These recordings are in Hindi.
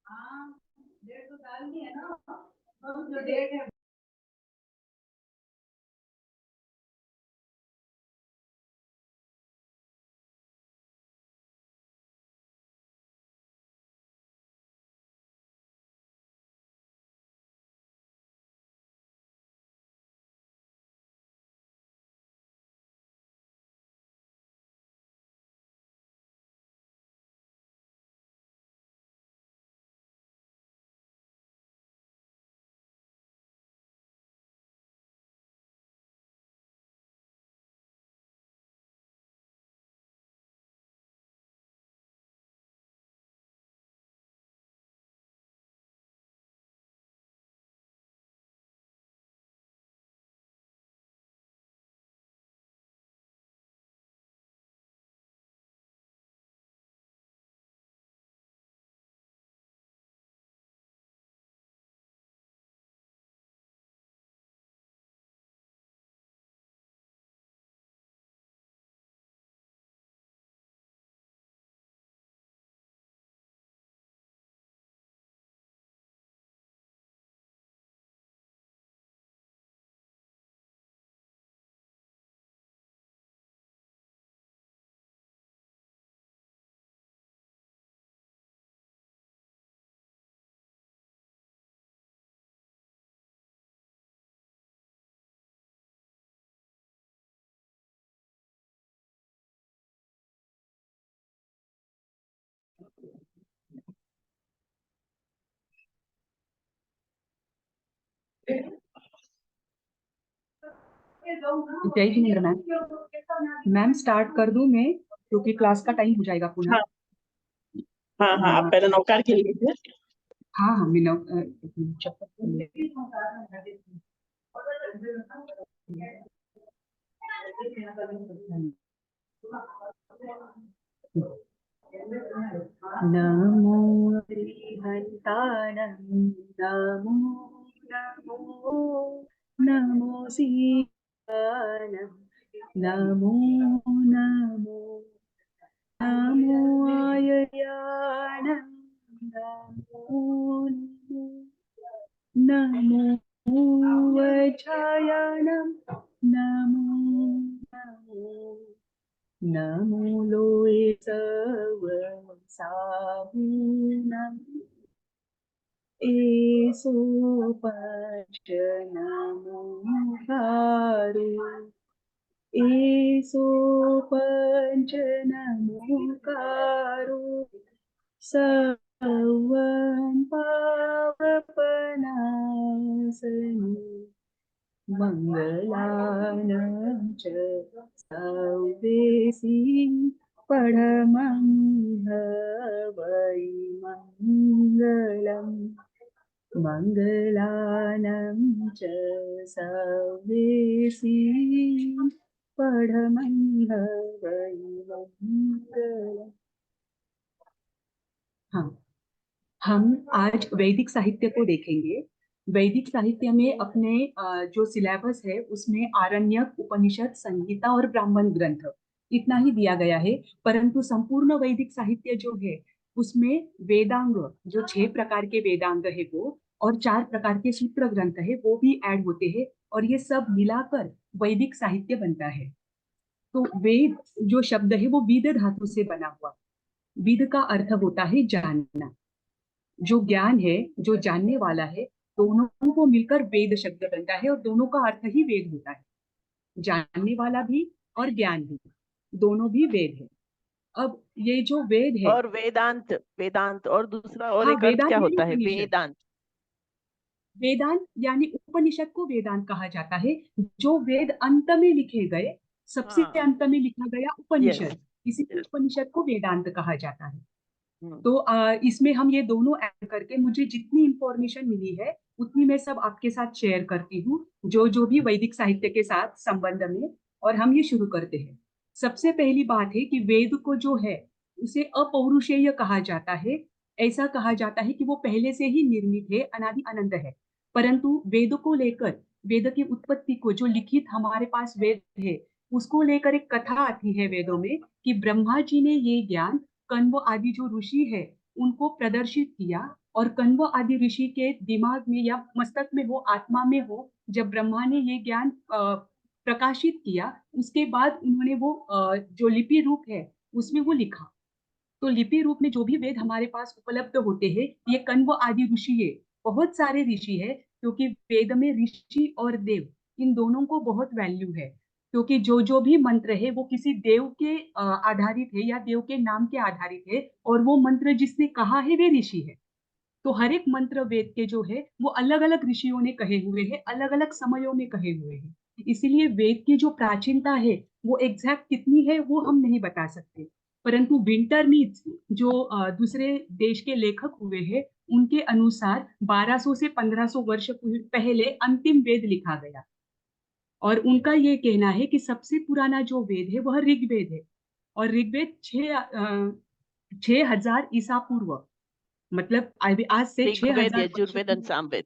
हाँ, डेट तो डालनी है ना, और जो डेट है। जय जिनेन्द्र मैम। मैम स्टार्ट कर दूं मैं, क्योंकि क्लास का टाइम हो जाएगा पुनः। हाँ हाँ हाँ, आप पहले नौकार के लिए थे। हाँ हाँ, मैं नमो हरिहन्ताणं, नमो नमो नमो सीतानं, नमो नमो नमो आयर्याणं, नमो नमो नमो वज्रायणं, नमो नमो नमो लोये सर्वसाहुनं, एसो पंच नमोकारो, एसो पंच नमोकारो, सर्वं पावपनाशनं, मंगलानं च सर्वेसि परमं वै मंगलम्, मंगलानं च सर्वेसि परमं वै मंगलम्। हाँ, हम आज वैदिक साहित्य को देखेंगे। वैदिक साहित्य में अपने जो सिलेबस है उसमें आरण्यक, उपनिषद, संहिता और ब्राह्मण ग्रंथ इतना ही दिया गया है। परंतु संपूर्ण वैदिक साहित्य जो है उसमें वेदांग, जो 6 प्रकार के वेदांग है वो, और 4 प्रकार के सूत्र ग्रंथ है वो भी ऐड होते हैं, और ये सब मिलाकर वैदिक साहित्य बनता है। तो वेद जो शब्द है वो वेद धातु से बना हुआ। वेद का अर्थ होता है जानना, जो ज्ञान है, जो जानने वाला है, दोनों को मिलकर वेद शब्द बनता है, और दोनों का अर्थ ही वेद होता है। जानने वाला भी और ज्ञान भी, दोनों भी वेद है। अब ये जो वेद है, और वेदांत, वेदांत और दूसरा और हाँ, एक अर्थ वेदांत क्या यानी होता है उपनिषद। वेदांत? वेदांत यानी उपनिषद को वेदांत कहा जाता है। जो वेद अंत में लिखे गए, सबसे हाँ। अंत में लिखा गया यस। उपनिषद, इसी यस। उपनिषद को वेदांत कहा जाता है। तो इसमें हम ये दोनों ऐड करके मुझे जितनी इंफॉर्मेशन मिली है उतनी मैं सब आपके साथ शेयर करती हूँ, जो जो भी वैदिक साहित्य के साथ संबंध में। और हम ये शुरू करते हैं। सबसे पहली बात है कि वेद को जो है उसे अपौरुषेय कहा जाता है। ऐसा कहा जाता है कि वो पहले से ही निर्मित है, अनादि अनंत है। परंतु वेद को लेकर, वेद की उत्पत्ति को, जो लिखित हमारे पास वेद है उसको लेकर एक कथा आती है वेदों में, कि ब्रह्मा जी ने ये ज्ञान कण्व आदि जो ऋषि है उनको प्रदर्शित किया, और कण्व आदि ऋषि के दिमाग में या मस्तक में हो, आत्मा में हो, जब ब्रह्मा ने ये ज्ञान प्रकाशित किया, उसके बाद उन्होंने वो जो लिपि रूप है उसमें वो लिखा। तो लिपि रूप में जो भी वेद हमारे पास उपलब्ध होते हैं, ये कण्व आदि ऋषि है, बहुत सारे ऋषि है, क्योंकि वेद में ऋषि और देव इन दोनों को बहुत वैल्यू है, क्योंकि जो जो भी मंत्र है वो किसी देव के आधारित है या देव के नाम के आधारित है, और वो मंत्र जिसने कहा है वे ऋषि है। तो हर एक मंत्र वेद के जो है वो अलग अलग ऋषियों ने कहे हुए हैं, अलग अलग समयों में कहे हुए हैं। इसीलिए वेद की जो प्राचीनता है वो एग्जैक्ट कितनी है वो हम नहीं बता सकते, परंतु विंटरनीज जो दूसरे देश के लेखक हुए हैं, उनके अनुसार 1200 से 1500 वर्ष पहले अंतिम वेद लिखा गया, और उनका ये कहना है कि सबसे पुराना जो वेद है वह ऋग्वेद है, और ऋग्वेद 6000 ईसा पूर्व, मतलब आज से ऋग्वेद 6000 वर्ष यजुर्वेद और सामवेद।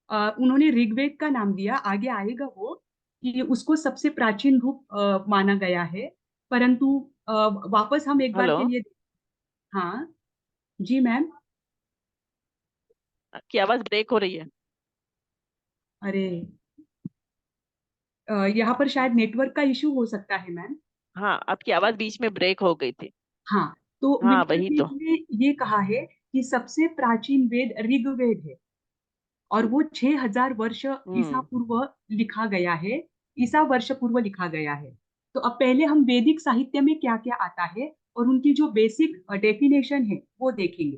उन्होंने ऋग्वेद का नाम दिया, आगे आएगा वो, कि उसको सबसे प्राचीन रूप माना गया है। परंतु वापस हम एक बार हेलो, के लिए, हाँ जी मैम। आपकी आवाज ब्रेक हो रही है। अरे यहाँ पर शायद नेटवर्क का इशू हो सकता है मैम। हाँ, आपकी आवाज बीच में ब्रेक हो गई थी। हाँ, तो हाँ, वही विंटरनीज तो। ने ये कहा है कि सबसे प्राचीन वेद ऋग्वेद है, और वो 6000 वर्ष ईसा हम्म। पूर्व लिखा गया है, ईसा वर्ष पूर्व लिखा गया है। तो अब पहले हम वैदिक साहित्य में क्या क्या आता है और उनकी जो बेसिक डेफिनेशन है वो देखेंगे।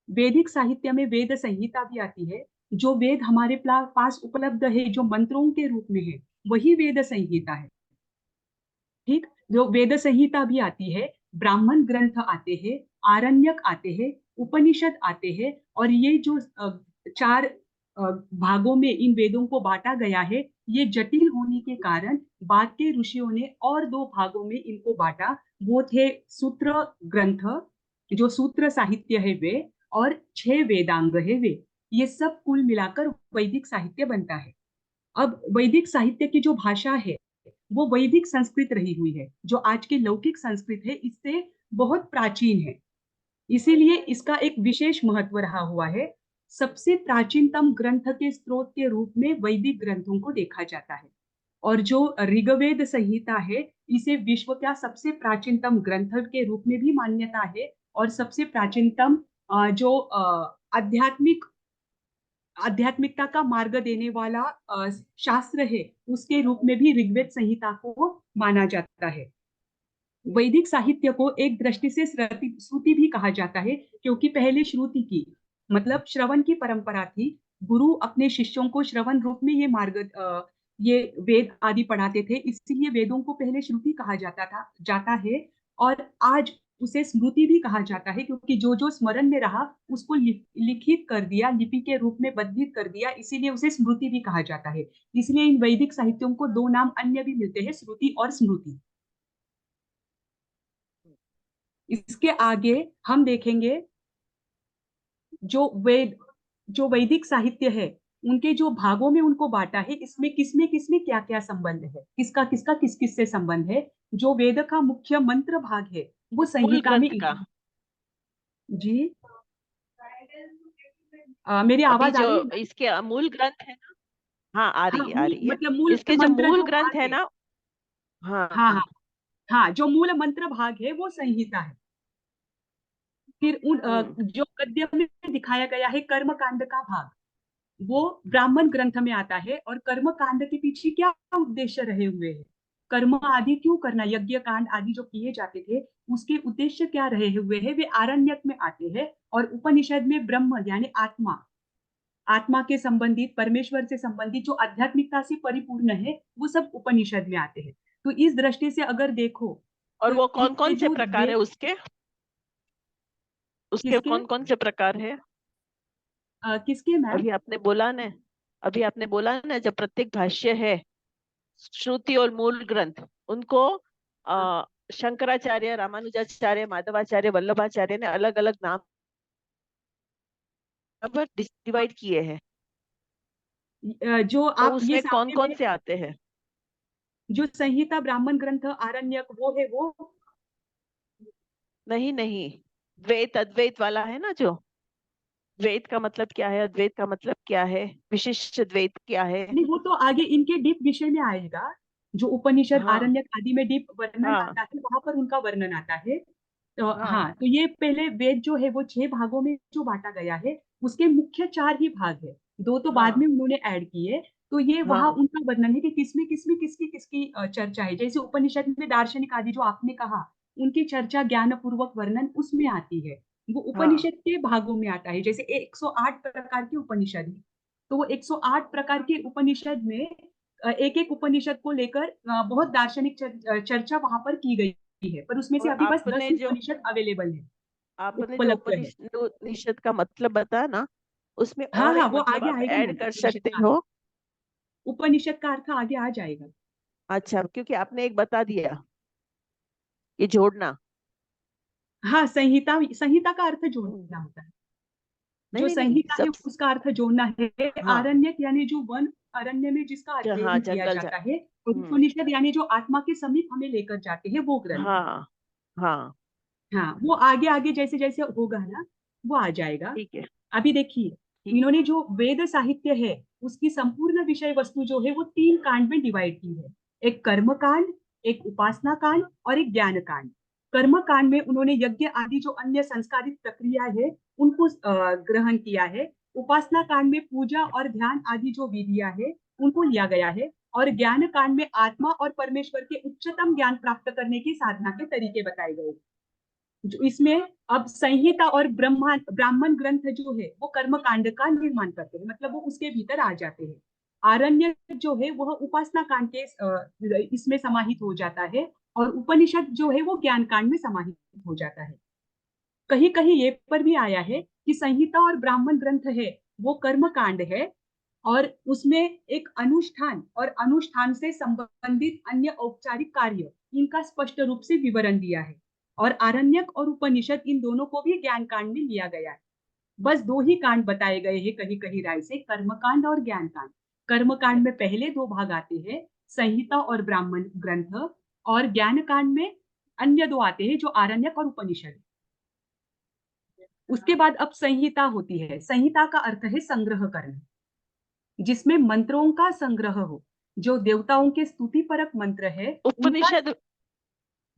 वैदिक साहित्य में वेद संहिता भी आती है, जो वेद हमारे पास उपलब्ध है जो मंत्रों के रूप में है वही वेद संहिता है। ठीक, जो वेद संहिता भी आती है, ब्राह्मण ग्रंथ आते हैं, आरण्यक आते हैं, उपनिषद आते हैं, और ये जो चार भागों में इन वेदों को बांटा गया है, ये जटिल होने के कारण बाद के ऋषियों ने और दो भागों में इनको बांटा। वो थे सूत्र ग्रंथ, जो सूत्र साहित्य है वे, और 6 वेदांग है वे। ये सब कुल मिलाकर वैदिक साहित्य बनता है। अब वैदिक साहित्य की जो भाषा है वो वैदिक संस्कृत रही हुई है, जो आज की लौकिक संस्कृत है इससे बहुत प्राचीन है, इसीलिए इसका एक विशेष महत्व रहा हुआ है। सबसे प्राचीनतम ग्रंथ के स्रोत के रूप में वैदिक ग्रंथों को देखा जाता है, और जो ऋग्वेद संहिता है इसे विश्व का सबसे प्राचीनतम ग्रंथ के रूप में भी मान्यता है, और सबसे प्राचीनतम जो आध्यात्मिकता का मार्ग देने वाला शास्त्र है उसके रूप में भी ऋग्वेद संहिता को माना जाता है। वैदिक साहित्य को एक दृष्टि से श्रुति भी कहा जाता है, क्योंकि पहले श्रुति की मतलब श्रवण की परंपरा थी। गुरु अपने शिष्यों को श्रवण रूप में ये वेद आदि पढ़ाते थे, इसीलिए वेदों को पहले श्रुति कहा जाता है, और आज उसे स्मृति भी कहा जाता है, क्योंकि जो जो स्मरण में रहा उसको लिखित कर दिया, लिपि के रूप में बद्धित कर दिया, इसीलिए उसे स्मृति भी कहा जाता है। इसलिए इन वैदिक साहित्यों को दो नाम अन्य भी मिलते हैं, श्रुति और स्मृति। इसके आगे हम देखेंगे जो वैदिक साहित्य है उनके जो भागों में उनको बांटा है, इसमें किसमें क्या क्या संबंध है, किसका किसका किस किस से संबंध है। जो वेद का मुख्य मंत्र भाग है वो मूल संहिता में ग्रंथ का। जी मेरी अभी आवाज आ जो रही है ना? इसके मूल ग्रंथ है ना। हाँ, आ हाँ, रही है, आ रही है। मतलब मूल इसके जो मंत्र मूल जो ग्रंथ भाग है है, ना। हाँ, हाँ हाँ हाँ। हाँ, जो मूल मंत्र भाग है वो संहिता है। फिर हम्म। जो गद्य में दिखाया गया है कर्म कांड का भाग, वो ब्राह्मण ग्रंथ में आता है, और कर्म कांड के पीछे क्या उद्देश्य रहे हुए हैं, कर्म आदि क्यों करना, यज्ञ कांड आदि जो किए जाते थे उसके उद्देश्य क्या रहे हुए हैं, वे आरण्यक में आते हैं। और उपनिषद में ब्रह्म यानी आत्मा, आत्मा के संबंधित, परमेश्वर से संबंधित जो आध्यात्मिकता से परिपूर्ण है वो सब उपनिषद में आते हैं। तो इस दृष्टि से अगर देखो और तो वो कौन ये कौन से जो प्रकार है उसके उसके किसके कौन कौन से प्रकार है? किसके मैम? अभी आपने बोला ना। अभी आपने बोला ना, जब प्रत्येक भाष्य है, श्रुति और मूल ग्रंथ, उनको शंकराचार्य, रामानुजाचार्य, माधवाचार्य, वल्लभाचार्य ने अलग अलग नाम पर डिवाइड किए हैं। जो तो आप ये उसमें कौन सामने कौन में से आते हैं? जो संहिता ब्राह्मण ग्रंथ आरण्यक वो है वो नहीं नहीं, द्वैत अद्वैत वाला है ना, जो द्वैत का मतलब क्या है, अद्वैत का मतलब क्या है, विशिष्ट द्वैत क्या है। नहीं, वो तो आगे इनके डीप विषय में आएगा। जो उपनिषद हाँ आरण्यक आदि में डीप वर्णन हाँ आता है, वहां पर उनका वर्णन आता है। तो हाँ हाँ, तो ये पहले वेद जो है वो 6 भागों में जो बांटा गया है, उसके मुख्य 4 ही भाग है। 2 तो बाद हाँ में उन्होंने ऐड किए। तो ये वहां हाँ उनका वर्णन है कि किसमें किसमें किसकी किसकी चर्चा है। जैसे उपनिषद में दार्शनिक आदि जो आपने कहा, उनकी चर्चा ज्ञान पूर्वक वर्णन उसमें आती है। वो हाँ। उपनिषद के भागों में आता है। जैसे 108 प्रकार के उपनिषद है, तो वो 108 प्रकार के उपनिषद में एक एक उपनिषद को लेकर बहुत दार्शनिक चर्चा वहां पर की गई है। पर उसमें से और अभी बस 10 ही उपनिषद अवेलेबल है, आपने जो उपलब्ध है। उपनिषद का मतलब बताया ना, उसमें हाँ और हाँ, एक वो मतलब आगे आप आएगा ऐड मैम। कर उपनिषद सकते का हो। उपनिषद का अर्थ आगे आ जाएगा। अच्छा, क्योंकि आपने एक बता दिया, ये जोड़ना। हाँ, संहिता, संहिता का अर्थ हम्म, जोड़ना होता है। नहीं जो नहीं नहीं, संहिता है सब। उसका अर्थ जोड़ना है। हाँ, आरण्यक यानी जो वन, अरण्य में जिसका हाँ, अध्ययन किया जंगल जाता है। और हम्म। उपनिषद यानी जो आत्मा के समीप हमें लेकर जाते हैं, वो ग्रंथ। हाँ हाँ। हाँ, वो आगे आगे जैसे जैसे होगा ना, वो आ जाएगा। ठीक है। अभी देखिए, ठीक। इन्होंने जो वेद साहित्य है उसकी संपूर्ण विषय वस्तु जो है वो 3 कांड में डिवाइड की है। एक कर्म कांड, एक उपासना कांड और एक ज्ञान कांड। कर्म कांड में उन्होंने यज्ञ आदि जो अन्य संस्कारित प्रक्रिया है उनको ग्रहण किया है। उपासना कांड में पूजा और ध्यान आदि जो विधियां है उनको लिया गया है। और ज्ञान कांड में आत्मा और परमेश्वर के उच्चतम ज्ञान प्राप्त करने की साधना के तरीके बताए गए। जो इसमें अब संहिता और ब्राह्मण ग्रंथ जो है वो कर्म कांड का निर्माण करते हैं, मतलब वो उसके भीतर आ जाते हैं। आरण्य जो है वह उपासना कांड के इसमें समाहित हो जाता है। और उपनिषद जो है वो ज्ञान कांड में समाहित हो जाता है। कहीं कहीं ये पर भी आया है कि संहिता और ब्राह्मण ग्रंथ है वो कर्म कांड है। और उसमें एक अनुष्ठान और अनुष्ठान से संबंधित अन्य औपचारिक कार्य, इनका स्पष्ट रूप से विवरण दिया है। और आरण्यक और उपनिषद इन दोनों को भी ज्ञान कांड में लिया गया है। बस 2 ही कांड बताए गए हैं कहीं कहीं राय से, कर्म कांड और ज्ञान कांड। कर्म कांड में पहले 2 भाग आते हैं, संहिता और ब्राह्मण ग्रंथ। और ज्ञान कांड में अन्य 2 आते हैं जो आरण्यक और उपनिषद। उसके बाद अब संहिता होती है। संहिता का अर्थ है संग्रह करना, जिसमें मंत्रों का संग्रह हो। जो देवताओं के स्तुति परक मंत्र है उनका। उपनिषद,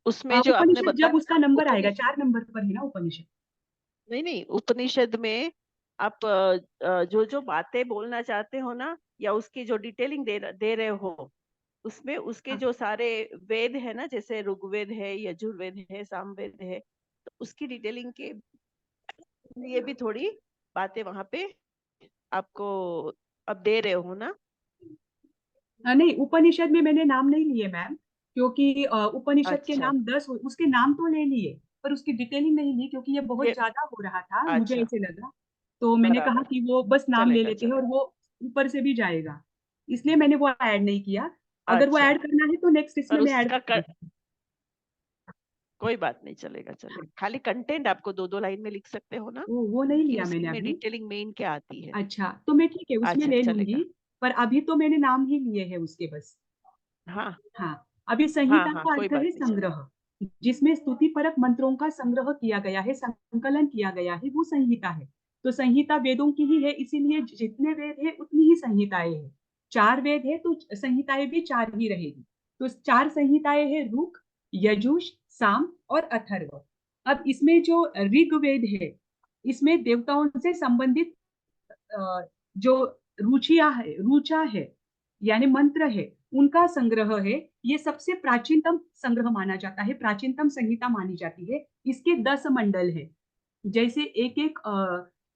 उसमें जो आपने उपनिषद जब बताया उसका ना, नंबर आएगा, उपनिषद, 4 नंबर पर है ना उपनिषद। नहीं नहीं, उपनिषद में आप जो जो बातें बोलना चाहते हो ना, या उसकी जो डिटेलिंग दे रहे हो, उसमें उसके हाँ जो सारे वेद है ना, जैसे ऋग्वेद है, यजुर्वेद है, सामवेद है, तो उसकी डिटेलिंग के लिए भी थोड़ी बातें वहां पे आपको अब दे रहे हो ना। नहीं, उपनिषद में मैंने नाम नहीं लिए मैम। क्योंकि उपनिषद के अच्छा। नाम 10 उसके नाम तो ले लिए, पर उसकी डिटेलिंग नहीं ली क्योंकि ये बहुत ये ज्यादा हो रहा था, मुझे अच्छा, ऐसे लगा। तो मैंने कहा बराबर, कि वो बस नाम ले चलेगा लेते हैं और चलेगा। वो ऊपर से भी जाएगा। इसलिए मैंने वो ऐड नहीं किया। अगर वो अच्छा, ऐड करना है तो नेक्स्ट इसमें और मैं ऐड उसका कर दूंगी। कोई बात नहीं, चलेगा चलेगा। खाली कंटेंट आपको दो दो लाइन में लिख सकते हो ना, वो नहीं कि लिया उसी मैंने में अभी। डिटेलिंग मेन क्या आती है। अच्छा, तो मैं ठीक है उसमें अच्छा, ले लूंगी। चलेगा। पर अभी तो मैंने नाम ही लिए हैं उसके बस। हाँ हाँ, अभी हाँ संहिता हाँ, का कोई अर्थ बात है नहीं, चलेगा। संग्रह। जिसमें स्तुति परक मंत्रों का संग्रह किया गया है, संकलन किया गया है, वो संहिता है। तो संहिता वेदों की ही है, इसीलिए जितने वेद है उतनी ही संहिताएं हैं। 4 वेद है तो संहिताएं भी 4 ही रहेगी। तो 4 संहिताएं हैं, ऋग, यजुष, साम और अथर्व। अब इसमें जो ऋग्वेद है, इसमें देवताओं से संबंधित जो रुचा है यानी मंत्र है, उनका संग्रह है। ये सबसे प्राचीनतम संग्रह माना जाता है, प्राचीनतम संहिता मानी जाती है। इसके 10 मंडल है। जैसे एक एक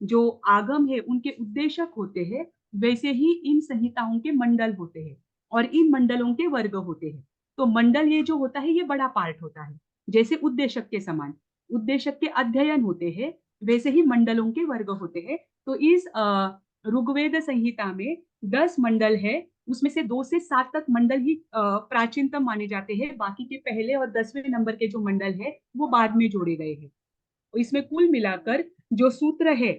जो आगम है उनके उद्देशक होते हैं, वैसे ही इन संहिताओं के मंडल होते हैं। और इन मंडलों के वर्ग होते हैं। तो मंडल ये जो होता है ये बड़ा पार्ट होता है, जैसे उद्देशक के समान। उद्देशक के अध्ययन होते हैं, वैसे ही मंडलों के वर्ग होते हैं। तो इस ऋग्वेद संहिता में 10 मंडल है। उसमें से 2 से 7 तक मंडल ही प्राचीनतम माने जाते हैं। बाकी के पहले और 10वें नंबर के जो मंडल है वो बाद में जोड़े गए हैं। इसमें कुल मिलाकर जो सूत्र है,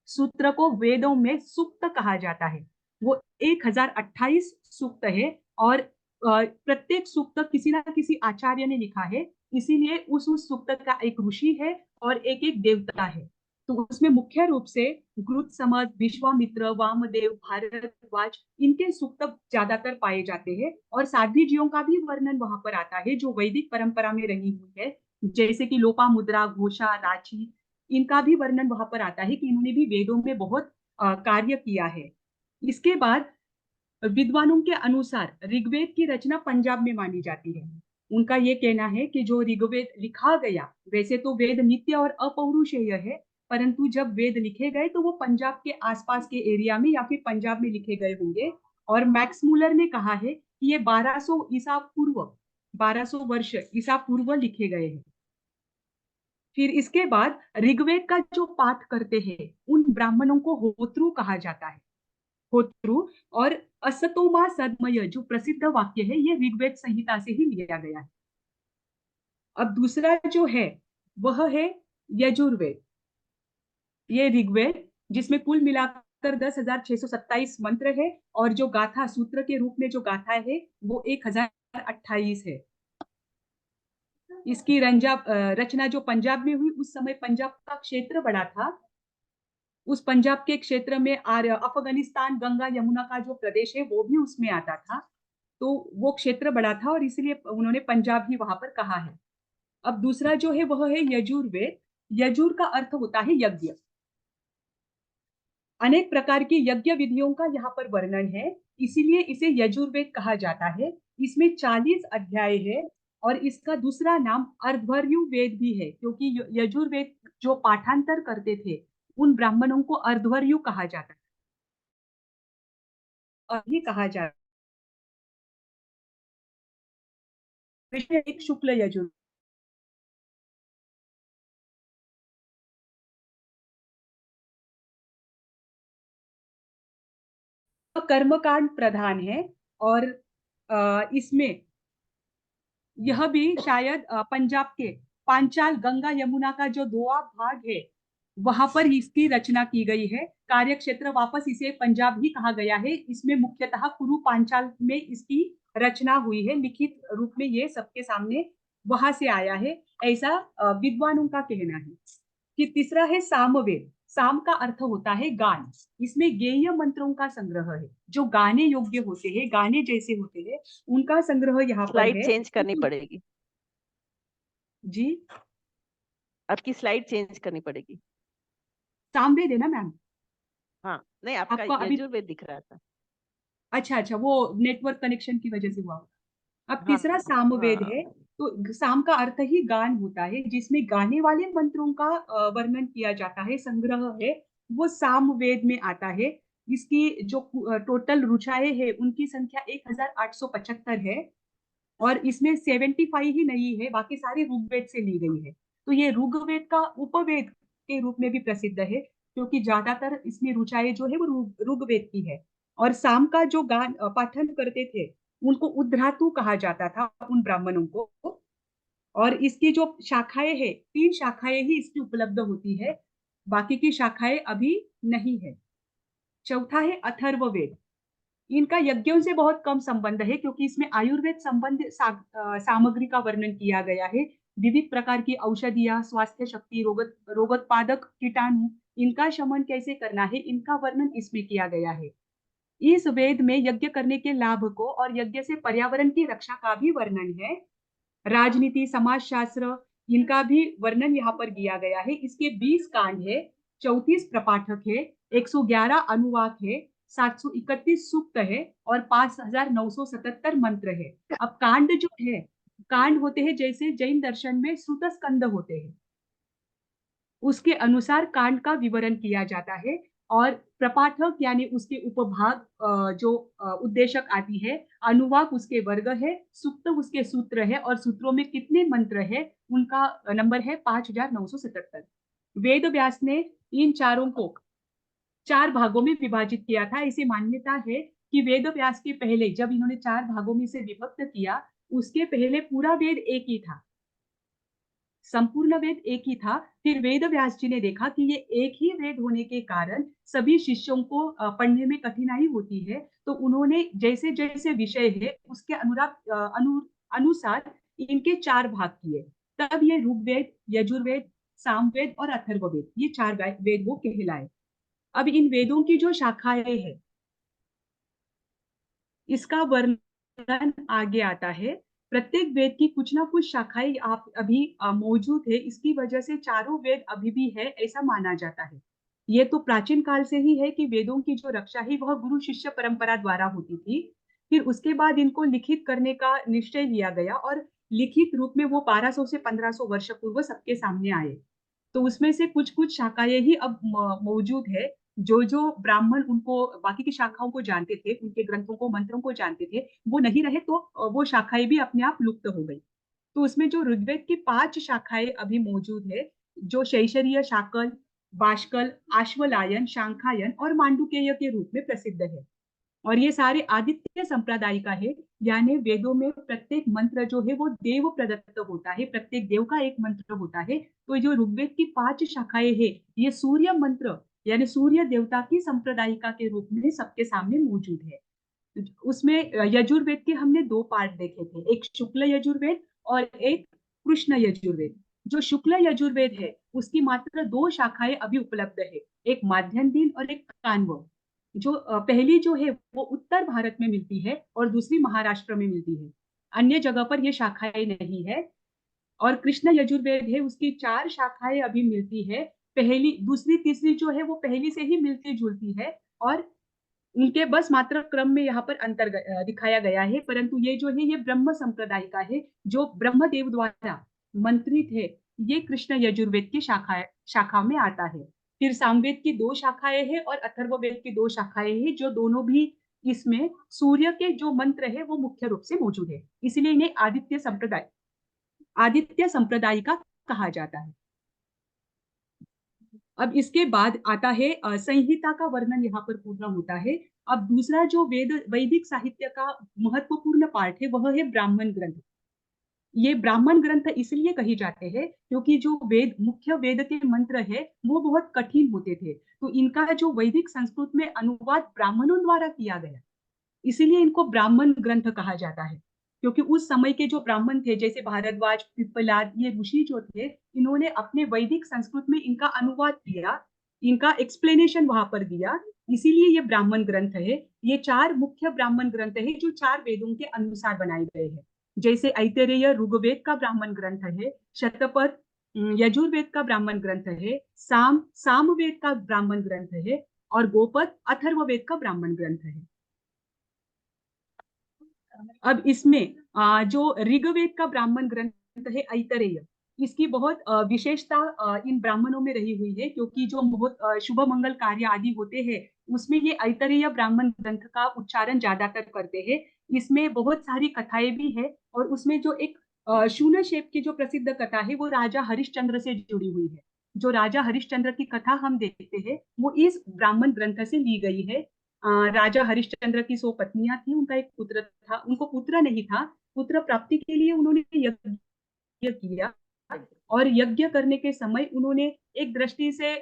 सूत्र को वेदों में सूक्त कहा जाता है। वो 1028 सूक्त है। और प्रत्येक सूक्त किसी ना किसी आचार्य ने लिखा है। इसीलिए उस सूक्त का एक ऋषि है और एक देवता है। तो उसमें मुख्य रूप से घृत समद, विश्वामित्र, वामदेव, भारद्वाज, इनके सूक्त ज्यादातर पाए जाते हैं। और साध्वी जियों का भी वर्णन वहां पर आता है जो वैदिक परंपरा में रही हुई है, जैसे कि लोपामुद्रा, घोषा, रांची, इनका भी वर्णन वहां पर आता है कि इन्होंने भी वेदों में बहुत कार्य किया है। इसके बाद विद्वानों के अनुसार ऋग्वेद की रचना पंजाब में मानी जाती है। उनका ये कहना है कि जो ऋग्वेद लिखा गया, वैसे तो वेद नित्य और अपौरुषेय है, परंतु जब वेद लिखे गए तो वो पंजाब के आसपास के एरिया में या फिर पंजाब में लिखे गए होंगे। और मैक्स मुलर ने कहा है कि ये 1200 वर्ष ईसा पूर्व लिखे गए हैं। फिर इसके बाद ऋग्वेद का जो पाठ करते हैं उन ब्राह्मणों को होत्रु कहा जाता है। होत्रु। और असतोमा सदमय जो प्रसिद्ध वाक्य है ये ऋग्वेद संहिता से ही लिया गया है। अब दूसरा जो है वह है यजुर्वेद। ये ऋग्वेद जिसमें कुल मिलाकर 10,627 मंत्र है और जो गाथा सूत्र के रूप में जो गाथा है वो 1028 है। इसकी रचना जो पंजाब में हुई, उस समय पंजाब का क्षेत्र बड़ा था। उस पंजाब के क्षेत्र में अफगानिस्तान, गंगा यमुना का जो प्रदेश है वो भी उसमें आता था। तो वो क्षेत्र बड़ा था और इसलिए उन्होंने पंजाब ही वहां पर कहा है। अब दूसरा जो है वह है यजुर्वेद। यजुर का अर्थ होता है यज्ञ। अनेक प्रकार की यज्ञ विधियों का यहाँ पर वर्णन है, इसीलिए इसे यजुर्वेद कहा जाता है। इसमें 40 अध्याय है और इसका दूसरा नाम अर्ध्वर्यु वेद भी है, क्योंकि यजुर्वेद जो पाठांतर करते थे उन ब्राह्मणों को अर्ध्वर्यु कहा जाता है। और ये कहा जाता है एक शुक्ल यजुर्वेद। कर्मकांड प्रधान है और इसमें यह भी शायद पंजाब के पांचाल, गंगा यमुना का जो दोआब भाग है वहां पर इसकी रचना की गई है। कार्य क्षेत्र वापस इसे पंजाब ही कहा गया है। इसमें मुख्यतः कुरु पांचाल में इसकी रचना हुई है, लिखित रूप में ये सबके सामने वहां से आया है, ऐसा विद्वानों का कहना है। कि तीसरा है सामवेद। साम का अर्थ होता है गान। इसमें गेय मंत्रों का संग्रह है, जो गाने योग्य होते हैं, गाने जैसे होते हैं, उनका संग्रह यहाँ पर स्लाइड है। चेंज करनी पड़ेगी जी, आपकी, स्लाइड चेंज करनी पड़ेगी। सामवेद है ना मैम? हाँ नहीं, आपका आपको अभी यजुर्वेद दिख रहा था। अच्छा अच्छा, वो नेटवर्क कनेक्शन की वजह से हुआ। अब हाँ तीसरा सामवेद हाँ। है। तो साम का अर्थ ही गान होता है, जिसमें गाने वाले मंत्रों का वर्णन किया जाता है, संग्रह है, वो सामवेद में आता है। इसकी जो टोटल रुचाएं है उनकी संख्या 1875 है और इसमें 75 ही नहीं है, बाकी सारी ऋग्वेद से ली गई है। तो ये ऋग्वेद का उपवेद के रूप में भी प्रसिद्ध है, क्योंकि ज्यादातर इसमें रुचाएं जो है वो ऋग्वेद की है। और साम का जो गान पाठन करते थे उनको उद्धातु कहा जाता था, उन ब्राह्मणों को। और इसकी जो शाखाएं है, 3 शाखाएं ही इसकी उपलब्ध होती है, बाकी की शाखाएं अभी नहीं है। चौथा है अथर्ववेद। इनका यज्ञों से बहुत कम संबंध है, क्योंकि इसमें आयुर्वेद संबंध सामग्री का वर्णन किया गया है। विविध प्रकार की औषधियां, स्वास्थ्य शक्ति, रोगोत्पादक कीटाणु, इनका शमन कैसे करना है, इनका वर्णन इसमें किया गया है। इस वेद में यज्ञ करने के लाभ को और यज्ञ से पर्यावरण की रक्षा का भी वर्णन है। राजनीति, समाजशास्त्र, इनका भी वर्णन यहाँ पर किया गया है। इसके 20 कांड है, 34 प्रपाठक है, 111 अनुवाक है, 731 सूक्त है और 5,977 मंत्र है। अब कांड जो है, कांड होते हैं जैसे जैन दर्शन में श्रुत स्कंद होते हैं, उसके अनुसार कांड का विवरण किया जाता है। और प्रपाठक यानी उसके उपभाग, जो उद्देशक आदि है, अनुवाक उसके वर्ग है, सूक्त उसके सूत्र है और सूत्रों में कितने मंत्र है उनका नंबर है 5,977। वेद व्यास ने इन चारों को 4 भागों में विभाजित किया था। ऐसी मान्यता है कि वेद व्यास के पहले जब इन्होंने 4 भागों में से विभक्त किया, उसके पहले पूरा वेद एक ही था, संपूर्ण वेद एक ही था। फिर वेद व्यास जी ने देखा कि ये एक ही वेद होने के कारण सभी शिष्यों को पढ़ने में कठिनाई होती है, तो उन्होंने जैसे जैसे विषय है उसके अनुसार इनके 4 भाग किए। तब ये ऋग्वेद, यजुर्वेद, सामवेद और अथर्ववेद, ये 4 वेद वो कहलाए। अब इन वेदों की जो शाखाएं हैं, इसका वर्णन आगे आता है। प्रत्येक वेद की कुछ ना कुछ शाखाएं आप अभी मौजूद है, इसकी वजह से चारों वेद अभी भी है ऐसा माना जाता है। ये तो प्राचीन काल से ही है कि वेदों की जो रक्षा है वह गुरु शिष्य परंपरा द्वारा होती थी। फिर उसके बाद इनको लिखित करने का निश्चय लिया गया और लिखित रूप में वो 1200 से 1500 वर्ष पूर्व सबके सामने आए। तो उसमें से कुछ कुछ शाखाएं ही अब मौजूद है। जो जो ब्राह्मण उनको बाकी की शाखाओं को जानते थे, उनके ग्रंथों को मंत्रों को जानते थे, वो नहीं रहे, तो वो शाखाएं भी अपने आप लुप्त हो गई। तो उसमें जो ऋग्वेद की 5 शाखाएं अभी मौजूद है, जो शैशरीय, शाकल, बाष्कल, आश्वलायन, शांखायन और मांडुकेय के रूप में प्रसिद्ध है। और ये सारे आदित्य संप्रदाय का है, यानी वेदों में प्रत्येक मंत्र जो है वो देव प्रदत्त होता है, प्रत्येक देव का एक मंत्र होता है। तो जो ऋग्वेद की 5 शाखाएं है, ये सूर्य मंत्र यानी सूर्य देवता की संप्रदायिका के रूप में सबके सामने मौजूद है। उसमें यजुर्वेद के हमने 2 पार्ट देखे थे, एक शुक्ल यजुर्वेद और एक कृष्ण यजुर्वेद। जो शुक्ल यजुर्वेद है उसकी मात्र 2 शाखाएं अभी उपलब्ध है, एक माध्यम और एक कान्व। जो पहली जो है वो उत्तर भारत में मिलती है और दूसरी महाराष्ट्र में मिलती है, अन्य जगह पर ये शाखाएं नहीं है। और कृष्ण यजुर्वेद है, उसकी 4 शाखाएं अभी मिलती है। पहली, दूसरी, तीसरी जो है वो पहली से ही मिलती जुलती है और उनके बस मात्र क्रम में यहाँ पर अंतर दिखाया गया है। परंतु ये जो है ये ब्रह्म संप्रदाय का है, जो ब्रह्मदेव द्वारा मंत्रित है। ये कृष्ण यजुर्वेद की शाखा में आता है। फिर सामवेद की 2 शाखाएं हैं और अथर्ववेद की 2 शाखाएं हैं, जो दोनों भी इसमें सूर्य के जो मंत्र है वो मुख्य रूप से मौजूद है, इसलिए इन्हें आदित्य संप्रदाय का कहा जाता है। अब इसके बाद आता है संहिता का वर्णन यहाँ पर पूर्ण होता है। अब दूसरा जो वैदिक साहित्य का महत्वपूर्ण पार्ट है वह है ब्राह्मण ग्रंथ। ये ब्राह्मण ग्रंथ इसलिए कहे जाते हैं क्योंकि जो मुख्य वेद के मंत्र है वो बहुत कठिन होते थे, तो इनका जो वैदिक संस्कृत में अनुवाद ब्राह्मणों द्वारा किया गया, इसीलिए इनको ब्राह्मण ग्रंथ कहा जाता है। क्योंकि उस समय के जो ब्राह्मण थे, जैसे भारद्वाज, पिप्पलाद, ये ऋषि जो थे, इन्होंने अपने वैदिक संस्कृत में इनका अनुवाद किया, इनका एक्सप्लेनेशन वहां पर दिया, इसीलिए ये ब्राह्मण ग्रंथ है। ये 4 मुख्य ब्राह्मण ग्रंथ है जो 4 वेदों के अनुसार बनाए गए हैं। जैसे ऐतरेय ऋग्वेद का ब्राह्मण ग्रंथ है, शतपथ यजुर्वेद का ब्राह्मण ग्रंथ है, सामवेद का ब्राह्मण ग्रंथ है और गोपद अथर्ववेद का ब्राह्मण ग्रंथ है। अब इसमें जो ऋग्वेद का ब्राह्मण ग्रंथ है ऐतरेय, इसकी बहुत विशेषता इन ब्राह्मणों में रही हुई है, क्योंकि जो बहुत शुभ मंगल कार्य आदि होते हैं उसमें ये ऐतरेय ब्राह्मण ग्रंथ का उच्चारण ज्यादातर करते हैं। इसमें बहुत सारी कथाएं भी है और उसमें जो एक शून्यशेप की जो प्रसिद्ध कथा है वो राजा हरिश्चंद्र से जुड़ी हुई है। जो राजा हरिश्चंद्र की कथा हम देखते हैं वो इस ब्राह्मण ग्रंथ से ली गई है। राजा हरिश्चंद्र की 100 पत्नियां थी, उनका एक पुत्र था, उनको पुत्र नहीं था। पुत्र प्राप्ति के लिए उन्होंने यज्ञ किया और यज्ञ करने के समय उन्होंने एक दृष्टि से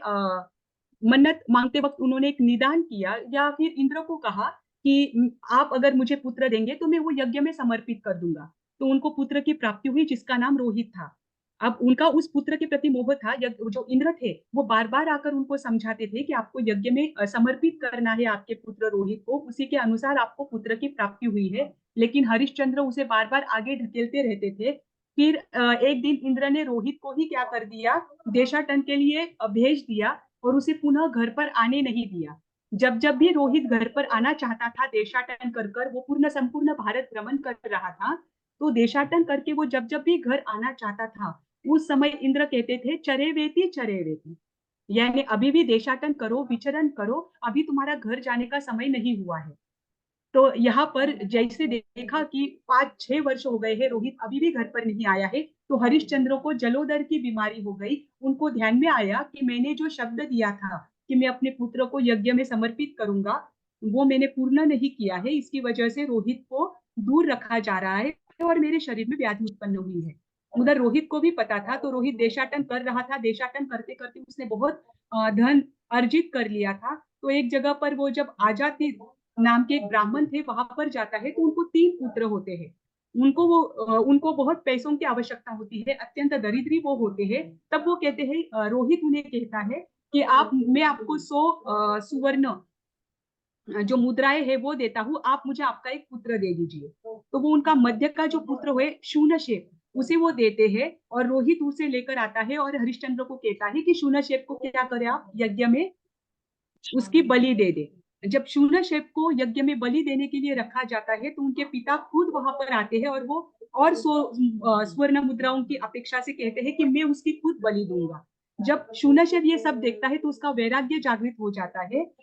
मन्नत मांगते वक्त उन्होंने एक निदान किया, या फिर इंद्र को कहा कि आप अगर मुझे पुत्र देंगे तो मैं वो यज्ञ में समर्पित कर दूंगा। तो उनको पुत्र की प्राप्ति हुई जिसका नाम रोहित था। अब उनका उस पुत्र के प्रति मोह था। जो इंद्र थे वो बार बार आकर उनको समझाते थे कि आपको यज्ञ में समर्पित करना है आपके पुत्र रोहित को, उसी के अनुसार आपको पुत्र की प्राप्ति हुई है। लेकिन हरिश्चंद्र उसे बार बार आगे ढकेलते रहते थे। फिर एक दिन इंद्र ने रोहित को ही क्या कर दिया, देशाटन के लिए भेज दिया और उसे पुनः घर पर आने नहीं दिया। जब जब भी रोहित घर पर आना चाहता था देशाटन कर कर, वो पूर्ण संपूर्ण भारत भ्रमण कर रहा था, तो देशाटन करके वो जब जब भी घर आना चाहता था उस समय इंद्र कहते थे चरे वेती, यानी अभी भी देशाटन करो, विचरण करो, अभी तुम्हारा घर जाने का समय नहीं हुआ है। तो यहाँ पर जैसे देखा कि 5-6 वर्ष हो गए हैं, रोहित अभी भी घर पर नहीं आया है, तो हरिश्चंद्र को जलोदर की बीमारी हो गई। उनको ध्यान में आया कि मैंने जो शब्द दिया था कि मैं अपने पुत्र को यज्ञ में समर्पित करूंगा, वो मैंने पूर्ण नहीं किया है, इसकी वजह से रोहित को दूर रखा जा रहा है और मेरे शरीर में व्याधि उत्पन्न हुई है। उधर रोहित को भी पता था, तो रोहित देशाटन कर रहा था। देशाटन करते करते उसने बहुत धन अर्जित कर लिया था। तो एक जगह पर वो जब आजाती नाम के एक ब्राह्मण थे वहां पर जाता है, तो उनको 3 पुत्र होते हैं। उनको बहुत पैसों की आवश्यकता होती है, अत्यंत दरिद्री वो होते हैं, तब वो कहते हैं, रोहित उन्हें कहता है कि मैं आपको 100 सुवर्ण जो मुद्राएं है वो देता हूँ, आप मुझे आपका एक पुत्र दे दीजिए। तो वो उनका मध्य का जो पुत्र हुए शूनशेप, उसे वो देते हैं, और रोहित उसे लेकर आता है और हरिश्चंद्र को कहता है कि शूनशेप को क्या करे, आप यज्ञ में उसकी बलि दे दे। जब शूनशेप को यज्ञ में बलि देने के लिए रखा जाता है तो उनके पिता खुद वहां पर आते हैं और वो और स्वर्ण मुद्राओं की अपेक्षा से कहते हैं कि मैं उसकी खुद बलि दूंगा। जब शूनशेप ये सब देखता है तो उसका वैराग्य जागृत हो जाता है,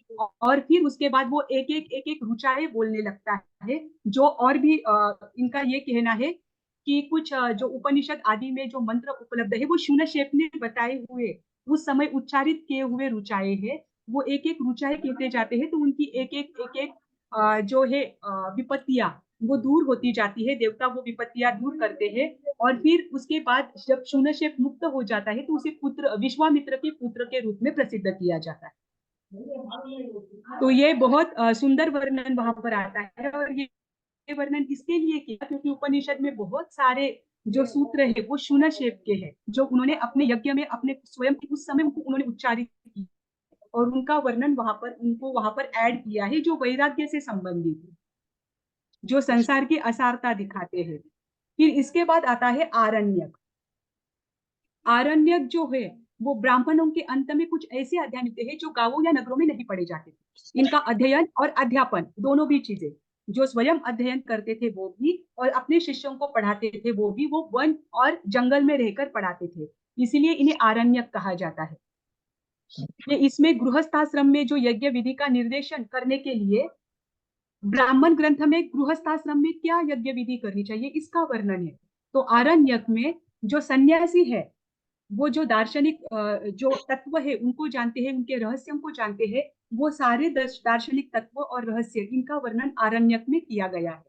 और फिर उसके बाद वो एक एक रुचाए बोलने लगता है, जो और भी इनका ये कहना है कि कुछ जो उपनिषद आदि में जो मंत्र उपलब्ध है वो शूनशेप ने बताए हुए उस समय उच्चारित किए हुए रुचाए हैं। वो एक एक रुचाए कहते जाते हैं, तो उनकी एक एक जो है विपत्तियां वो दूर होती जाती है, देवता वो विपत्तियां दूर करते हैं। और फिर उसके बाद जब शूनशेप मुक्त हो जाता है तो उसे पुत्र विश्वामित्र के पुत्र के रूप में प्रसिद्ध किया जाता है। तो ये बहुत सुंदर वर्णन वहां पर आता है, और ये वर्णन इसके लिए किया क्योंकि उपनिषद में बहुत सारे जो सूत्र है वो शूनशेप के हैं, जो उन्होंने अपने यज्ञ में अपने स्वयं उस समय उन्होंने उच्चारित की, और उनका वर्णन वहां पर ऐड किया है, जो वैराग्य से संबंधित है, जो संसार की असारता दिखाते हैं। फिर इसके बाद आता है आरण्यक। आरण्यक जो है वो ब्राह्मणों के अंत में कुछ ऐसे अध्ययन होते हैं जो गांवों या नगरों में नहीं पढ़े जाते थे। इनका अध्ययन और अध्यापन दोनों भी चीजें, जो स्वयं अध्ययन करते थे वो भी, और अपने शिष्यों को पढ़ाते थे वो भी, वो वन और जंगल में रहकर पढ़ाते थे, इसीलिए इन्हें आरण्यक कहा जाता है। ये इसमें गृहस्थाश्रम में जो यज्ञ विधि का निर्देशन करने के लिए ब्राह्मण ग्रंथ में गृहस्थाश्रम में क्या यज्ञ विधि करनी चाहिए इसका वर्णन है। तो आरण्यक में जो सन्यासी है वो जो दार्शनिक जो तत्व है उनको जानते हैं, उनके रहस्यों को जानते हैं, वो सारे दार्शनिक तत्व और रहस्य इनका वर्णन आरण्यक में किया गया है।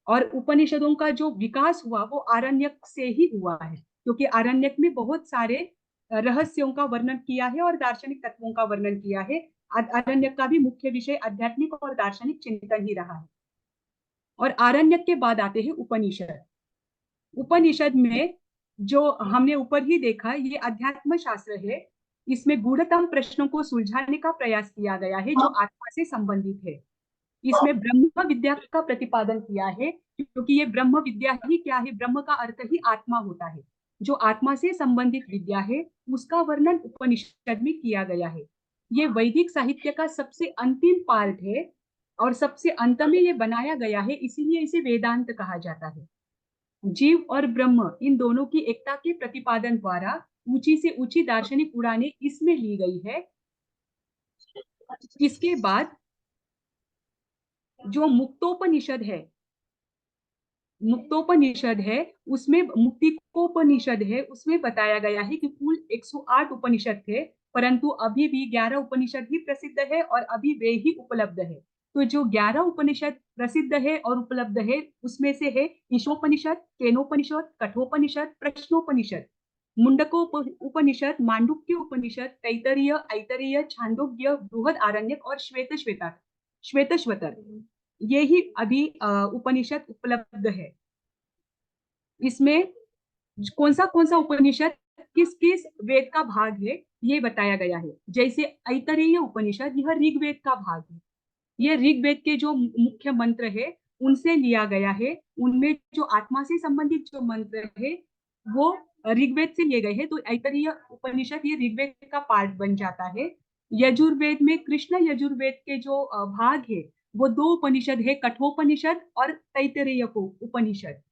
और उपनिषदों का जो विकास हुआ वो आरण्यक से ही हुआ है, क्योंकि आरण्यक में बहुत सारे रहस्यों का वर्णन किया है और दार्शनिक तत्वों का वर्णन किया है। आरण्यक का भी मुख्य विषय आध्यात्मिक और दार्शनिक चिंतन ही रहा है। और आरण्यक के बाद आते हैं उपनिषद। उपनिषद में जो हमने ऊपर ही देखा, ये अध्यात्म शास्त्र है। इसमें गूढ़तम प्रश्नों को सुलझाने का प्रयास किया गया है जो आत्मा से संबंधित है। इसमें ब्रह्म विद्या का प्रतिपादन किया है, क्योंकि ये ब्रह्म विद्या ही क्या है, ब्रह्म का अर्थ ही आत्मा होता है। जो आत्मा से संबंधित विद्या है उसका वर्णन उपनिषद में किया गया है। ये वैदिक साहित्य का सबसे अंतिम पार्ट है और सबसे अंत में ये बनाया गया है, इसीलिए इसे वेदांत कहा जाता है। जीव और ब्रह्म इन दोनों की एकता के प्रतिपादन द्वारा ऊंची से ऊंची दार्शनिक उड़ानें इसमें ली गई है। इसके बाद जो मुक्तोपनिषद है उसमें मुक्तिकोपनिषद है, उसमें बताया गया है कि कुल 108 उपनिषद थे, परंतु अभी भी 11 उपनिषद ही प्रसिद्ध है और अभी वे ही उपलब्ध है। तो जो 11 उपनिषद प्रसिद्ध है और उपलब्ध है उसमें से है ईशोपनिषद, केनोपनिषद, कठोपनिषद, प्रश्नोपनिषद, मुंडकोपनिषद, मांडुक्य उपनिषद, तैतरीय, ऐतरेय, छांदोग्य, बृहद आरण्यक और श्वेतश्वतर, ये ही अभी उपनिषद उपलब्ध है। इसमें कौन सा उपनिषद किस किस वेद का भाग है ये बताया गया है। जैसे ऐतरेय उपनिषद, यह ऋग्वेद का भाग है। ये ऋग्वेद के जो मुख्य मंत्र है उनसे लिया गया है। उनमें जो आत्मा से संबंधित जो मंत्र है वो ऋग्वेद से लिए गए हैं, तो ऐतरेय उपनिषद ये ऋग्वेद का पार्ट बन जाता है। यजुर्वेद में कृष्ण यजुर्वेद के जो भाग है वो 2 उपनिषद है, कठोपनिषद और तैतरेय उपनिषद।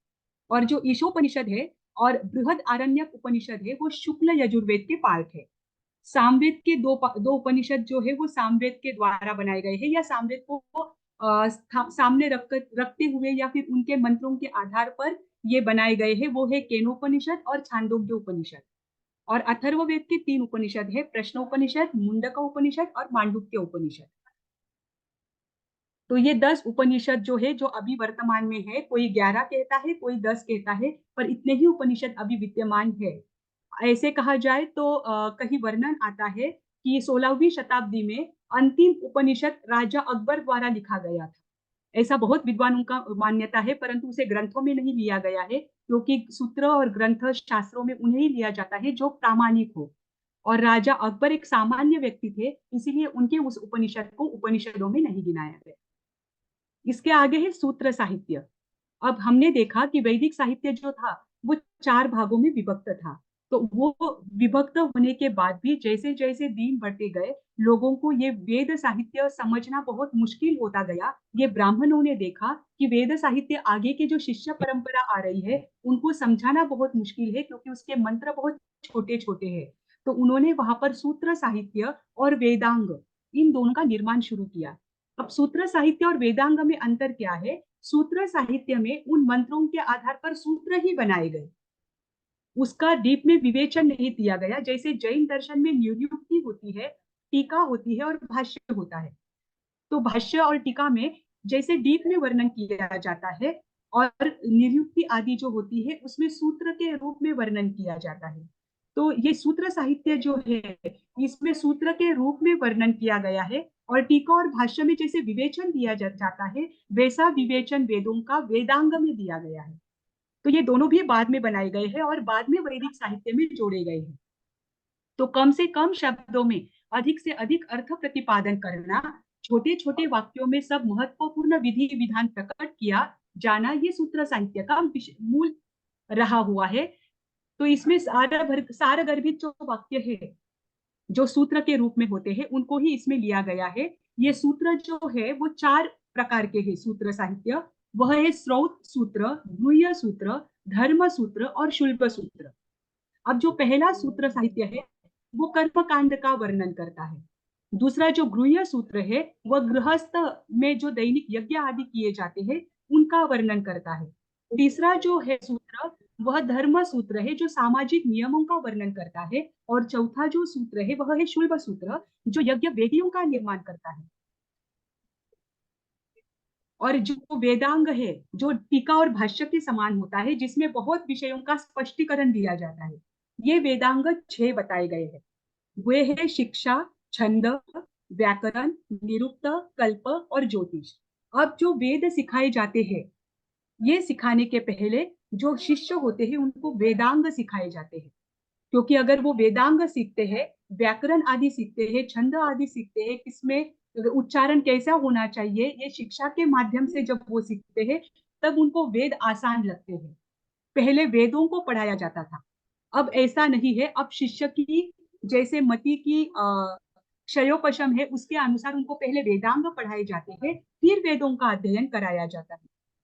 और जो ईशोपनिषद है और बृहद आरण्यक उपनिषद है वो शुक्ल यजुर्वेद के पार्ट है। सामवेद के दो उपनिषद जो है वो सामवेद के द्वारा बनाए गए हैं, या सामवेद को सामने रखते हुए या फिर उनके मंत्रों के आधार पर ये बनाए गए हैं। वो है केनोपनिषद और छांदोग्य उपनिषद। और अथर्ववेद के 3 उपनिषद है, प्रश्नोपनिषद, मुंडक उपनिषद और मांडुक्य उपनिषद। तो ये 10 उपनिषद जो है जो अभी वर्तमान में है, कोई 11 कहता है, कोई 10 कहता है, पर इतने ही उपनिषद अभी विद्यमान है। ऐसे कहा जाए तो कहीं वर्णन आता है कि 16वीं शताब्दी में अंतिम उपनिषद राजा अकबर द्वारा लिखा गया था। ऐसा बहुत विद्वानों का मान्यता है, परंतु उसे ग्रंथों में नहीं लिया गया है, क्योंकि सूत्र और ग्रंथ शास्त्रों में उन्हें ही लिया जाता है जो प्रामाणिक हो। और राजा अकबर एक सामान्य व्यक्ति थे, इसीलिए उनके उस उपनिषद को उपनिषदों में नहीं गिनाया गया। इसके आगे है सूत्र साहित्य। अब हमने देखा कि वैदिक साहित्य जो था वो 4 भागों में विभक्त था। तो वो विभक्त होने के बाद भी जैसे जैसे दिन बढ़ते गए, लोगों को ये वेद साहित्य समझना बहुत मुश्किल होता गया। ये ब्राह्मणों ने देखा कि वेद साहित्य आगे की जो शिष्य परंपरा आ रही है उनको समझाना बहुत मुश्किल है, क्योंकि उसके मंत्र बहुत छोटे छोटे हैं। तो उन्होंने वहां पर सूत्र साहित्य और वेदांग, इन दोनों का निर्माण शुरू किया। अब सूत्र साहित्य और वेदांग में अंतर क्या है? सूत्र साहित्य में उन मंत्रों के आधार पर सूत्र ही बनाए गए, उसका डीप में विवेचन नहीं किया गया। जैसे जैन दर्शन में निरुक्ति होती है, टीका होती है और भाष्य होता है। तो भाष्य और टीका में जैसे डीप में वर्णन किया जाता है, और निरुक्ति आदि जो होती है उसमें सूत्र के रूप में वर्णन किया जाता है। तो ये सूत्र साहित्य जो है, इसमें सूत्र के रूप में वर्णन किया गया है, और टीका और भाष्य में जैसे विवेचन दिया जाता है, वैसा विवेचन वेदों का वेदांग में दिया गया है। तो ये दोनों भी बाद में बनाए गए हैं और बाद में वैदिक साहित्य में जोड़े गए हैं। तो कम से कम शब्दों में अधिक से अधिक अर्थ प्रतिपादन करना, छोटे छोटे वाक्यों में सब महत्वपूर्ण विधि विधान प्रकट किया जाना, ये सूत्र साहित्य का मूल रहा हुआ है। तो इसमें सारगर्भित जो वाक्य है, जो सूत्र के रूप में होते हैं, उनको ही इसमें लिया गया है। ये सूत्र जो है वो 4 प्रकार के हैं सूत्र साहित्य। वह है स्रोत सूत्र, गृह्य सूत्र, धर्म सूत्र और शुल्क सूत्र। अब जो पहला सूत्र साहित्य है वो कर्मकांड का वर्णन करता है। दूसरा जो गृह्य सूत्र है वह गृहस्थ में जो दैनिक यज्ञ आदि किए जाते हैं उनका वर्णन करता है। तीसरा जो है सूत्र वह धर्म सूत्र है, जो सामाजिक नियमों का वर्णन करता है। और चौथा जो सूत्र है वह है शुल्क सूत्र, जो यज्ञ वेदियों का निर्माण करता है। और जो वेदांग है, जो टीका और भाष्य के समान होता है, जिसमें बहुत विषयों का स्पष्टीकरण दिया जाता है, ये वेदांग 6 बताए गए हैं। वे है शिक्षा, छंद, व्याकरण, निरुक्त, कल्प और ज्योतिष। अब जो वेद सिखाए जाते हैं, ये सिखाने के पहले जो शिष्य होते हैं उनको वेदांग सिखाए जाते हैं। क्योंकि अगर वो वेदांग सीखते हैं, व्याकरण आदि सीखते हैं, छंद आदि सीखते हैं, किसमें उच्चारण कैसा होना चाहिए, ये शिक्षा के माध्यम से जब वो सीखते हैं तब उनको वेद आसान लगते हैं। पहले वेदों को पढ़ाया जाता था, अब ऐसा नहीं है। अब शिष्य की जैसे मति की क्षयोपशम है, उसके अनुसार उनको पहले वेदांग पढ़ाए जाते हैं, फिर वेदों का अध्ययन कराया जाता है।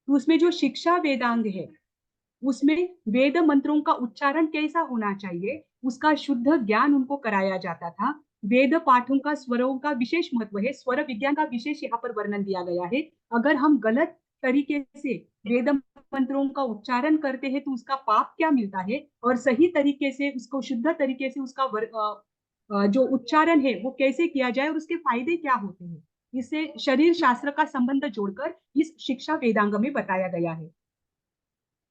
तो उसमें जो शिक्षा वेदांग है, उसमें वेद मंत्रों का उच्चारण कैसा होना चाहिए, उसका शुद्ध ज्ञान उनको कराया जाता था। वेद पाठों का स्वरों का विशेष महत्व है, स्वर विज्ञान का विशेष यहाँ पर वर्णन दिया गया है। अगर हम गलत तरीके से वेद मंत्रों का उच्चारण करते हैं तो उसका पाप क्या मिलता है, और सही तरीके से उसको शुद्ध तरीके से उसका जो उच्चारण है वो कैसे किया जाए और उसके फायदे क्या होते हैं, इससे शरीर शास्त्र का संबंध जोड़कर इस शिक्षा वेदांग में बताया गया है।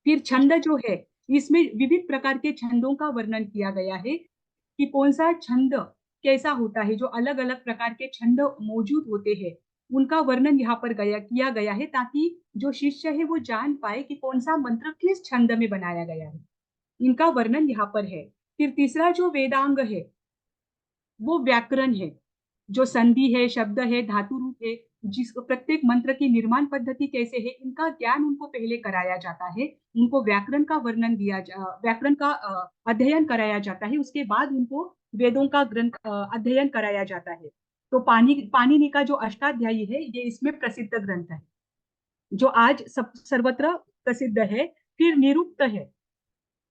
फिर छंद जो है, इसमें विविध प्रकार के छंदों का वर्णन किया गया है कि कौन सा छंद कैसा होता है। जो अलग अलग प्रकार के छंद मौजूद होते हैं उनका वर्णन यहाँ पर किया गया है, ताकि जो शिष्य है वो जान पाए कि कौन सा मंत्र किस छंद में बनाया गया है। इनका वर्णन यहाँ पर है। फिर तीसरा जो वेदांग है वो व्याकरण है, जो संधि है, शब्द है, धातु रूप है, जिस प्रत्येक मंत्र की निर्माण पद्धति कैसे है, इनका ज्ञान उनको पहले कराया जाता है। उनको व्याकरण का व्याकरण का अध्ययन कराया जाता है। उसके बाद उनको वेदों का ग्रंथ अध्ययन कराया जाता है। तो पाणिनि का जो अष्टाध्यायी है ये इसमें प्रसिद्ध ग्रंथ है, जो आज सर्वत्र प्रसिद्ध है। फिर निरुक्त है,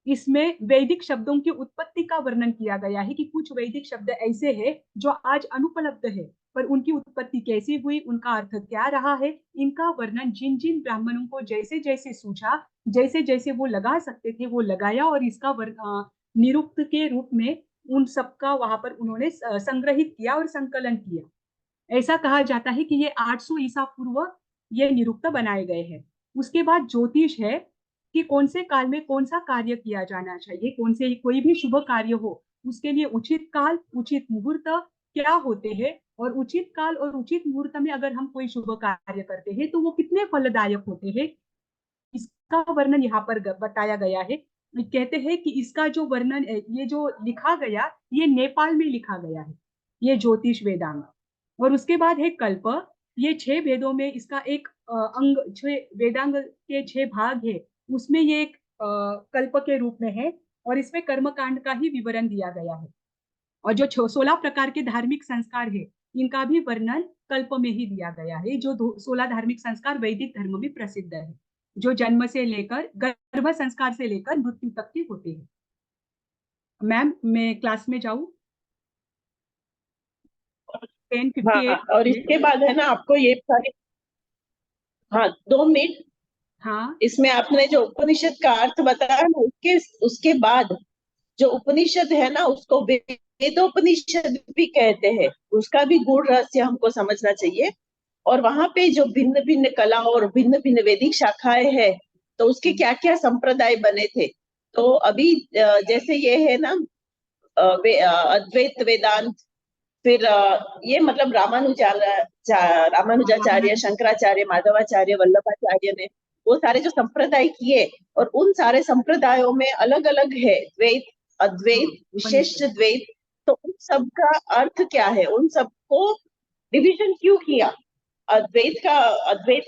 इसमें वैदिक शब्दों की उत्पत्ति का वर्णन किया गया है कि कुछ वैदिक शब्द ऐसे हैं जो आज अनुपलब्ध है, पर उनकी उत्पत्ति कैसे हुई, उनका अर्थ क्या रहा है, इनका वर्णन जिन जिन ब्राह्मणों को जैसे जैसे सूझा, जैसे जैसे वो लगा सकते थे वो लगाया, और इसका निरुक्त के रूप में उन सबका वहां पर उन्होंने संग्रहित किया और संकलन किया। ऐसा कहा जाता है कि ये 800 ईसा पूर्व ये निरुक्त बनाए गए हैं। उसके बाद ज्योतिष है कि कौन से काल में कौन सा कार्य किया जाना चाहिए, कोई भी शुभ कार्य हो उसके लिए उचित काल, उचित मुहूर्त, क्या होते हैं और उचित काल और उचित मुहूर्त में अगर हम कोई शुभ कार्य करते हैं तो वो कितने फलदायक होते हैं, इसका वर्णन यहाँ पर बताया गया है। कहते हैं कि इसका जो वर्णन, ये जो लिखा गया, ये नेपाल में लिखा गया है, ये ज्योतिष वेदांग। और उसके बाद है कल्प। ये 6 वेदों में इसका एक अंग, 6 वेदांग के 6 भाग है, उसमें ये एक कल्प के रूप में है। और इसमें कर्मकांड का ही विवरण दिया गया है। और जो 16 प्रकार के धार्मिक संस्कार है, इनका भी वर्णन कल्प में ही दिया गया है। जो 16 धार्मिक संस्कार वैदिक धर्म में प्रसिद्ध है, जो जन्म से लेकर, गर्भ संस्कार से लेकर मृत्यु तक के होते हैं। मैम, मैं क्लास में जाऊं? 10:58। हाँ, और इसके बाद है ना आपको ये सारी, हाँ 2 मिनट, हाँ इसमें आपने जो उपनिषद का अर्थ बताया ना, उसके बाद जो उपनिषद है ना उसको वेदोपनिषद भी कहते हैं, उसका भी गूढ़ रहस्य हमको समझना चाहिए। और वहां पे जो भिन्न भिन्न कला और भिन्न भिन्न वैदिक शाखाएं हैं, तो उसके क्या क्या संप्रदाय बने थे। तो अभी जैसे ये है ना अद्वैत वेदांत, फिर ये मतलब रामानुजाचार्य, शंकराचार्य, माधवाचार्य, वल्लभाचार्य ने वो सारे जो संप्रदाय किए, और उन सारे संप्रदायों में अलग अलग है द्वैत, अद्वैत, विशिष्ट द्वैत। तो उन सब का अर्थ क्या है, उन सबको डिवीजन क्यों किया, अद्वैत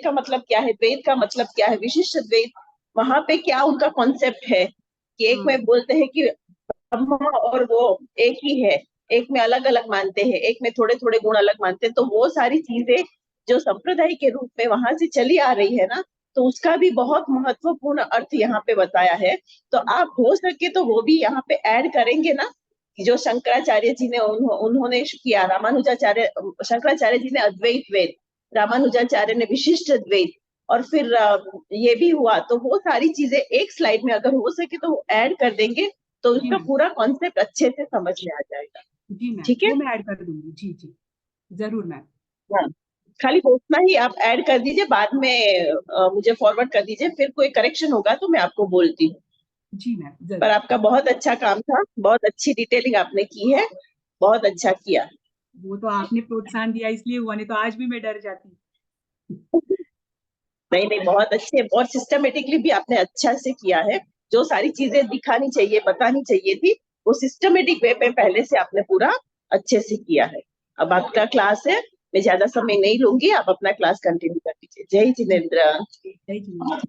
का मतलब क्या है, द्वैत का मतलब क्या है, विशिष्ट द्वैत, वहां पे क्या उनका कॉन्सेप्ट है कि एक में बोलते हैं कि ब्रह्म और वो एक ही है, एक में अलग अलग मानते हैं, एक में थोड़े थोड़े गुण अलग मानते हैं। तो वो सारी चीजें जो संप्रदाय के रूप में वहां से चली आ रही है ना, तो उसका भी बहुत महत्वपूर्ण अर्थ यहाँ पे बताया है। तो आप हो सके तो वो भी यहाँ पे ऐड करेंगे ना, जो शंकराचार्य जी ने उन्होंने किया, रामानुजाचार्य, शंकराचार्य जी ने अद्वैत वेद, रामानुजाचार्य ने विशिष्ट द्वैत, और फिर ये भी हुआ, तो वो सारी चीजें एक स्लाइड में अगर हो सके तो ऐड कर देंगे, तो उसका पूरा कॉन्सेप्ट अच्छे से समझ में आ जाएगा। जी मैम, ठीक है, वो मैं ऐड कर दूंगी। जी जी, जरूर मैम। हाँ, खाली उतना ही आप ऐड कर दीजिए, बाद में मुझे फॉरवर्ड कर दीजिए, फिर कोई करेक्शन होगा तो मैं आपको बोलती हूँ। जी मैम, पर जरूर। आपका बहुत अच्छा काम था, बहुत अच्छी डिटेलिंग आपने की है, बहुत अच्छा किया। वो तो आपने प्रोत्साहन दिया इसलिए हुआ, नहीं तो आज भी मैं डर जाती। नहीं नहीं, बहुत अच्छे और सिस्टमेटिकली भी आपने अच्छा से किया है। जो सारी चीजें दिखानी चाहिए, बतानी चाहिए थी, वो सिस्टमेटिक वे में पहले से आपने पूरा अच्छे से किया है। अब आपका क्लास है, मैं ज्यादा समय नहीं लूंगी, आप अपना क्लास कंटिन्यू कर दीजिए। जय जिनेन्द्र। जय जिनेन्द्र।